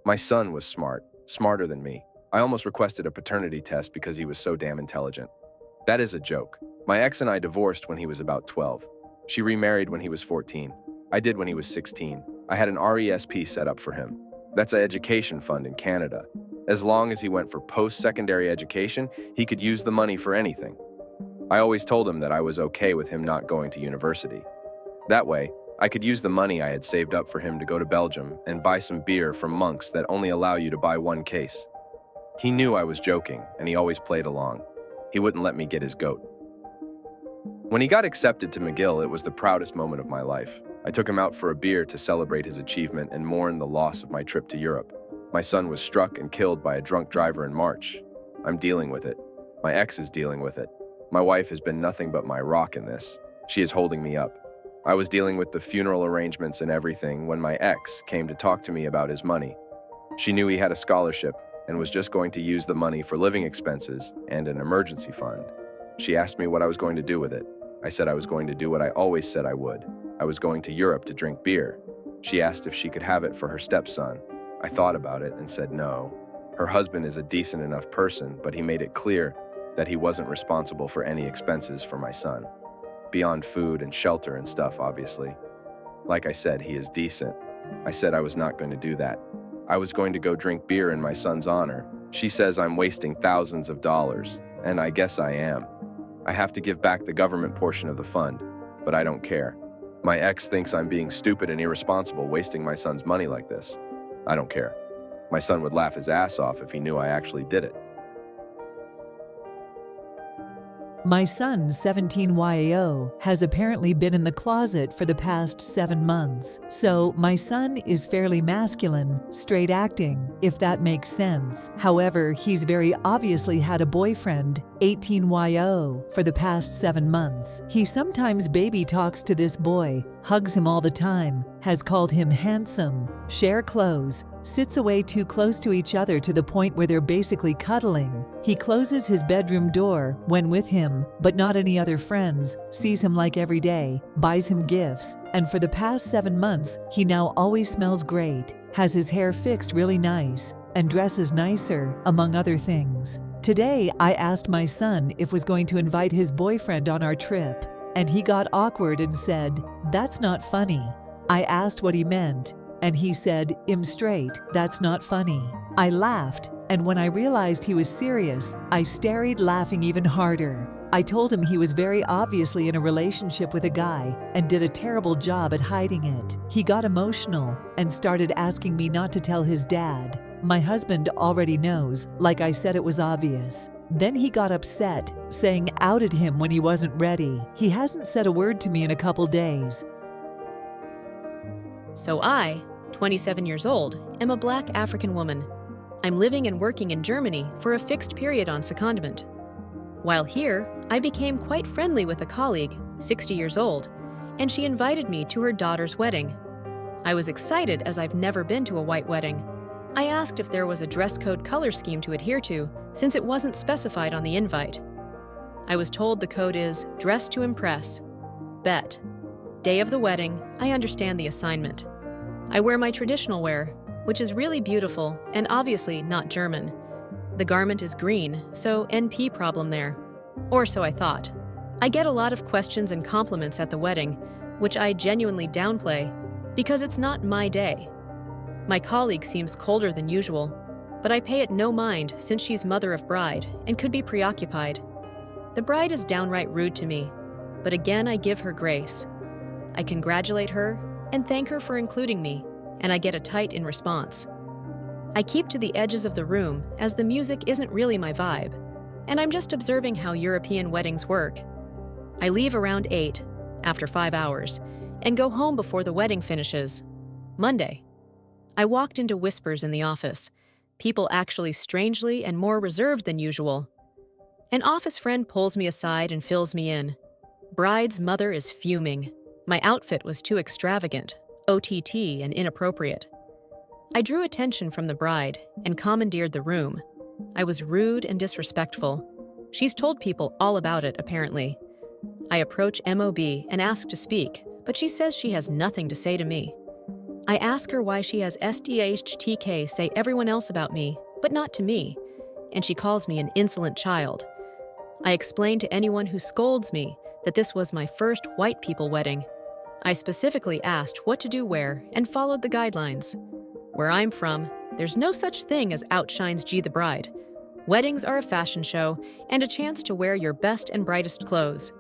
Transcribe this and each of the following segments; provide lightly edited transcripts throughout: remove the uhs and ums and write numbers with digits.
My son was smart, smarter than me. I almost requested a paternity test because he was so damn intelligent. That is a joke. My ex and I divorced when he was about 12. She remarried when he was 14. I did when he was 16. I had an RESP set up for him. That's an education fund in Canada. As long as he went for post-secondary education, he could use the money for anything. I always told him that I was okay with him not going to university. That way, I could use the money I had saved up for him to go to Belgium and buy some beer from monks that only allow you to buy one case. He knew I was joking, and he always played along. He wouldn't let me get his goat. When he got accepted to McGill, it was the proudest moment of my life. I took him out for a beer to celebrate his achievement and mourn the loss of my trip to Europe. My son was struck and killed by a drunk driver in March. I'm dealing with it. My ex is dealing with it. My wife has been nothing but my rock in this. She is holding me up. I was dealing with the funeral arrangements and everything when my ex came to talk to me about his money. She knew he had a scholarship and was just going to use the money for living expenses and an emergency fund. She asked me what I was going to do with it. I said I was going to do what I always said I would. I was going to Europe to drink beer. She asked if she could have it for her stepson. I thought about it and said no. Her husband is a decent enough person, but he made it clear that he wasn't responsible for any expenses for my son. Beyond food and shelter and stuff, obviously. Like I said, he is decent. I said I was not going to do that. I was going to go drink beer in my son's honor. She says I'm wasting thousands of dollars, and I guess I am. I have to give back the government portion of the fund, but I don't care. My ex thinks I'm being stupid and irresponsible wasting my son's money like this. I don't care. My son would laugh his ass off if he knew I actually did it. My son, 17YAO, has apparently been in the closet for the past 7 months. So my son is fairly masculine, straight acting, if that makes sense. However, he's very obviously had a boyfriend, 18YO, for the past 7 months. He sometimes baby talks to this boy, hugs him all the time, has called him handsome, share clothes, sits away too close to each other to the point where they're basically cuddling. He closes his bedroom door when with him, but not any other friends, sees him like every day, buys him gifts, and for the past 7 months, he now always smells great, has his hair fixed really nice, and dresses nicer, among other things. Today, I asked my son if was going to invite his boyfriend on our trip, and he got awkward and said, "That's not funny." I asked what he meant, and he said, "I'm straight, that's not funny." I laughed, and when I realized he was serious, I started laughing even harder. I told him he was very obviously in a relationship with a guy and did a terrible job at hiding it. He got emotional and started asking me not to tell his dad. My husband already knows, like I said it was obvious. Then he got upset, saying outed him when he wasn't ready. He hasn't said a word to me in a couple days. So I, 27 years old, am a Black African woman. I'm living and working in Germany for a fixed period on secondment. While here, I became quite friendly with a colleague, 60 years old, and she invited me to her daughter's wedding. I was excited as I've never been to a white wedding. I asked if there was a dress code color scheme to adhere to, since it wasn't specified on the invite. I was told the code is dress to impress. Bet. Day of the wedding, I understand the assignment. I wear my traditional wear, which is really beautiful and obviously not German. The garment is green, so NP problem there. Or so I thought. I get a lot of questions and compliments at the wedding, which I genuinely downplay, because it's not my day. My colleague seems colder than usual, but I pay it no mind since she's mother of bride and could be preoccupied. The bride is downright rude to me, but again I give her grace. I congratulate her and thank her for including me, and I get a tight in response. I keep to the edges of the room as the music isn't really my vibe, and I'm just observing how European weddings work. I leave around 8, after 5 hours, and go home before the wedding finishes. Monday. I walked into whispers in the office, people actually strangely and more reserved than usual. An office friend pulls me aside and fills me in. Bride's mother is fuming. My outfit was too extravagant, OTT, and inappropriate. I drew attention from the bride and commandeered the room. I was rude and disrespectful. She's told people all about it, apparently. I approach MOB and ask to speak, but she says she has nothing to say to me. I ask her why she has SDHTK say everyone else about me, but not to me, and she calls me an insolent child. I explain to anyone who scolds me that this was my first white people wedding. I specifically asked what to do where and followed the guidelines. Where I'm from, there's no such thing as outshines G the bride. Weddings are a fashion show and a chance to wear your best and brightest clothes.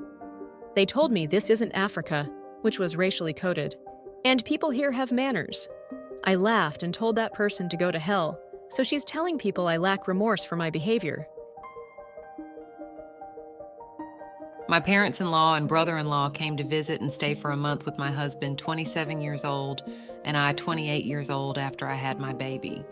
They told me this isn't Africa, which was racially coded, and people here have manners. I laughed and told that person to go to hell, so she's telling people I lack remorse for my behavior. My parents-in-law and brother-in-law came to visit and stay for a month with my husband, 27 years old, and I, 28 years old after I had my baby.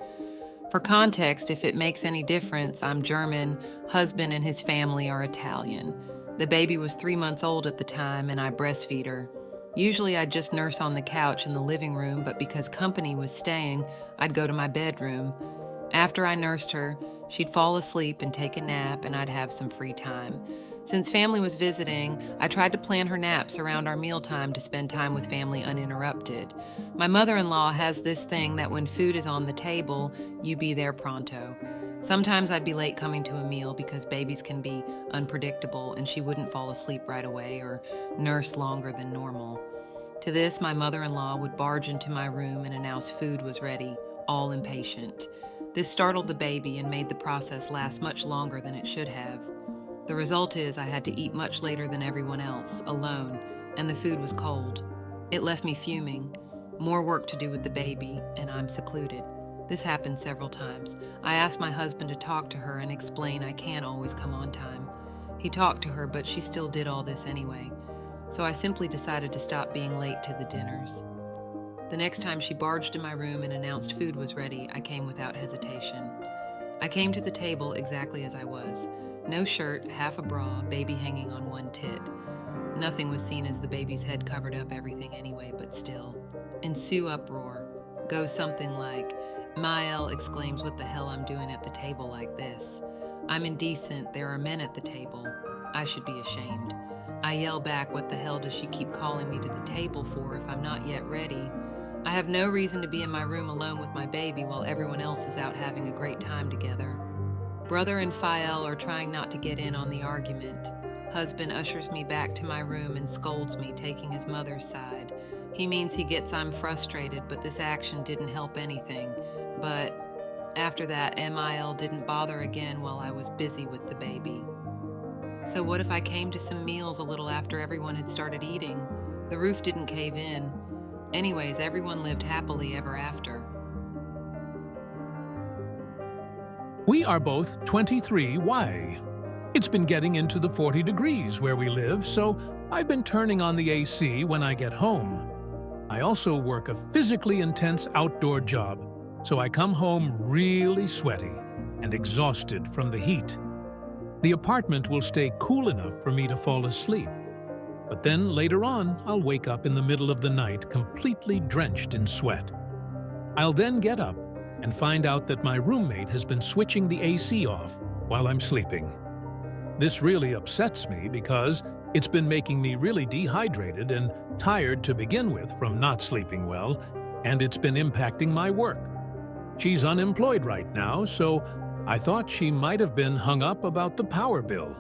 For context, if it makes any difference, I'm German, husband and his family are Italian. The baby was 3 months old at the time, and I breastfeed her. Usually I'd just nurse on the couch in the living room, but because company was staying, I'd go to my bedroom. After I nursed her, she'd fall asleep and take a nap, and I'd have some free time. Since family was visiting, I tried to plan her naps around our mealtime to spend time with family uninterrupted. My mother-in-law has this thing that when food is on the table, you be there pronto. Sometimes I'd be late coming to a meal because babies can be unpredictable and she wouldn't fall asleep right away or nurse longer than normal. To this, my mother-in-law would barge into my room and announce food was ready, all impatient. This startled the baby and made the process last much longer than it should have. The result is I had to eat much later than everyone else, alone, and the food was cold. It left me fuming. More work to do with the baby, and I'm secluded. This happened several times. I asked my husband to talk to her and explain I can't always come on time. He talked to her, but she still did all this anyway. So I simply decided to stop being late to the dinners. The next time she barged in my room and announced food was ready, I came without hesitation. I came to the table exactly as I was. No shirt, half a bra, baby hanging on one tit. Nothing was seen as the baby's head covered up everything anyway, but still. Ensue uproar. Goes something like, Mael exclaims what the hell I'm doing at the table like this. I'm indecent, there are men at the table. I should be ashamed. I yell back, what the hell does she keep calling me to the table for if I'm not yet ready? I have no reason to be in my room alone with my baby while everyone else is out having a great time together. Brother and Fael are trying not to get in on the argument. Husband ushers me back to my room and scolds me, taking his mother's side. He means he gets I'm frustrated, but this action didn't help anything. But after that, MIL didn't bother again while I was busy with the baby. So what if I came to some meals a little after everyone had started eating? The roof didn't cave in. Anyways, everyone lived happily ever after. We are both 23Y. It's been getting into the 40 degrees where we live, so I've been turning on the AC when I get home. I also work a physically intense outdoor job, so I come home really sweaty and exhausted from the heat. The apartment will stay cool enough for me to fall asleep, but then later on I'll wake up in the middle of the night completely drenched in sweat. I'll then get up and find out that my roommate has been switching the AC off while I'm sleeping. This really upsets me because it's been making me really dehydrated and tired to begin with from not sleeping well, and it's been impacting my work. She's unemployed right now, so I thought she might have been hung up about the power bill.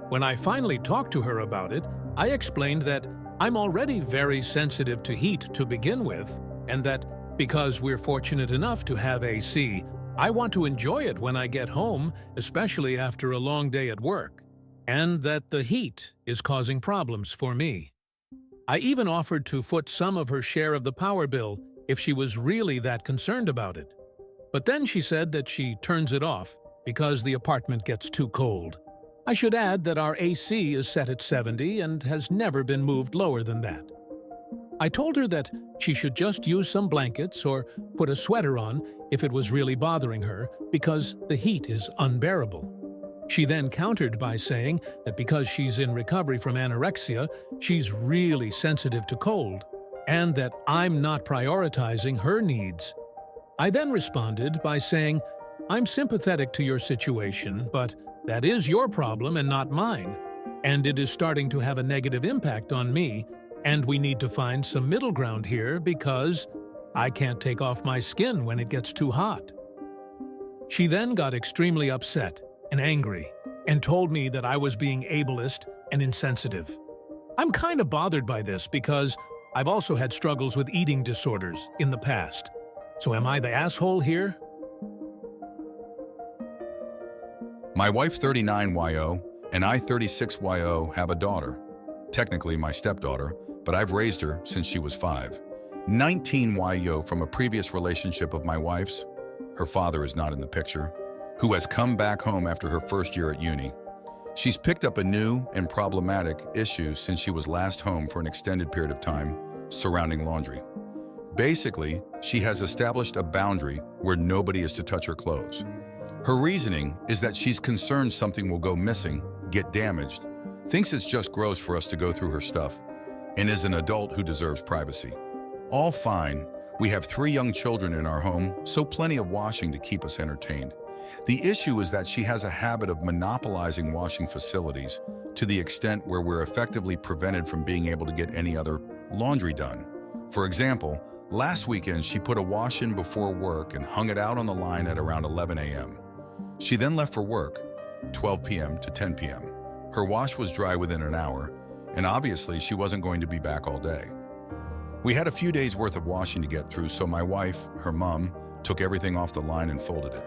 When I finally talked to her about it, I explained that I'm already very sensitive to heat to begin with, and that because we're fortunate enough to have AC, I want to enjoy it when I get home, especially after a long day at work, and that the heat is causing problems for me. I even offered to foot some of her share of the power bill if she was really that concerned about it. But then she said that she turns it off because the apartment gets too cold. I should add that our AC is set at 70 and has never been moved lower than that. I told her that she should just use some blankets or put a sweater on if it was really bothering her because the heat is unbearable. She then countered by saying that because she's in recovery from anorexia, she's really sensitive to cold, and that I'm not prioritizing her needs. I then responded by saying, I'm sympathetic to your situation, but that is your problem and not mine, and it is starting to have a negative impact on me, and we need to find some middle ground here because I can't take off my skin when it gets too hot. She then got extremely upset and angry and told me that I was being ableist and insensitive. I'm kind of bothered by this because I've also had struggles with eating disorders in the past. So am I the asshole here? My wife 39YO and I 36YO have a daughter, technically my stepdaughter, but I've raised her since she was 5. 19YO from a previous relationship of my wife's, her father is not in the picture, who has come back home after her first year at uni. She's picked up a new and problematic issue since she was last home for an extended period of time surrounding laundry. Basically, she has established a boundary where nobody is to touch her clothes. Her reasoning is that she's concerned something will go missing, get damaged, thinks it's just gross for us to go through her stuff, and is an adult who deserves privacy. All fine. We have 3 young children in our home, so plenty of washing to keep us entertained. The issue is that she has a habit of monopolizing washing facilities to the extent where we're effectively prevented from being able to get any other laundry done. For example, last weekend she put a wash in before work and hung it out on the line at around 11 a.m. She then left for work, 12 p.m. to 10 p.m. Her wash was dry within an hour, and obviously she wasn't going to be back all day. We had a few days worth of washing to get through, so my wife, her mom, took everything off the line and folded it.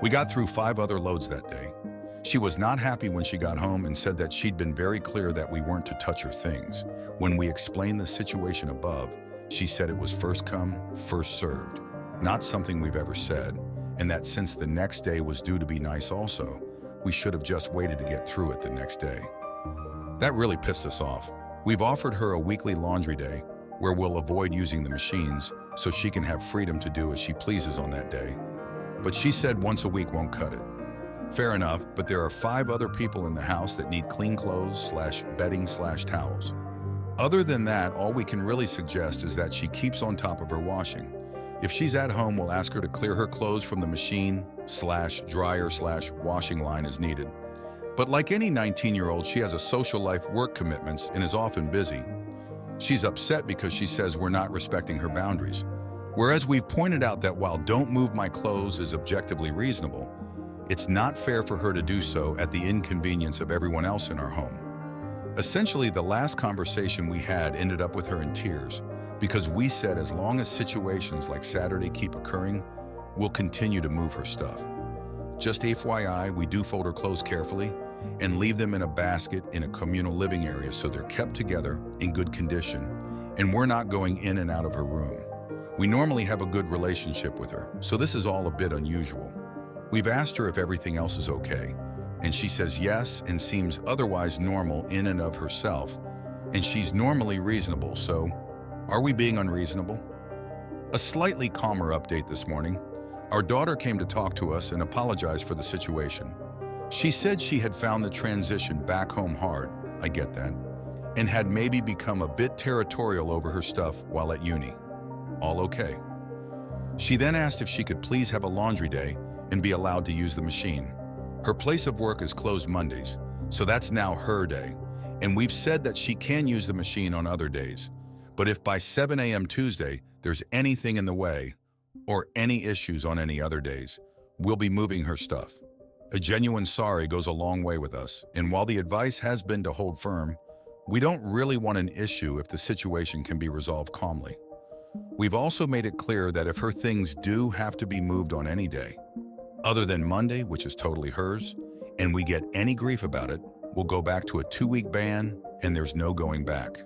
We got through 5 other loads that day. She was not happy when she got home and said that she'd been very clear that we weren't to touch her things. When we explained the situation above, she said it was first come, first served, not something we've ever said, and that since the next day was due to be nice also, we should have just waited to get through it the next day. That really pissed us off. We've offered her a weekly laundry day where we'll avoid using the machines so she can have freedom to do as she pleases on that day. But she said once a week won't cut it. Fair enough, but there are 5 other people in the house that need clean clothes / bedding / towels. Other than that, all we can really suggest is that she keeps on top of her washing. If she's at home, we'll ask her to clear her clothes from the machine / dryer / washing line as needed. But like any 19-year-old, she has a social life, work commitments, and is often busy. She's upset because she says we're not respecting her boundaries. Whereas we've pointed out that while "don't move my clothes" is objectively reasonable, it's not fair for her to do so at the inconvenience of everyone else in our home. Essentially, the last conversation we had ended up with her in tears because we said as long as situations like Saturday keep occurring, we'll continue to move her stuff. Just FYI, we do fold her clothes carefully and leave them in a basket in a communal living area so they're kept together in good condition, and we're not going in and out of her room. We normally have a good relationship with her, so this is all a bit unusual. We've asked her if everything else is okay, and she says yes and seems otherwise normal in and of herself, and she's normally reasonable, so are we being unreasonable? A slightly calmer update this morning. Our daughter came to talk to us and apologized for the situation. She said she had found the transition back home hard, I get that, and had maybe become a bit territorial over her stuff while at uni. All okay. She then asked if she could please have a laundry day and be allowed to use the machine. Her place of work is closed Mondays, so that's now her day, and we've said that she can use the machine on other days. But if by 7 a.m. Tuesday there's anything in the way, or any issues on any other days, we'll be moving her stuff. A genuine sorry goes a long way with us, and while the advice has been to hold firm, we don't really want an issue if the situation can be resolved calmly. We've also made it clear that if her things do have to be moved on any day, other than Monday, which is totally hers, and we get any grief about it, we'll go back to a 2-week ban and there's no going back.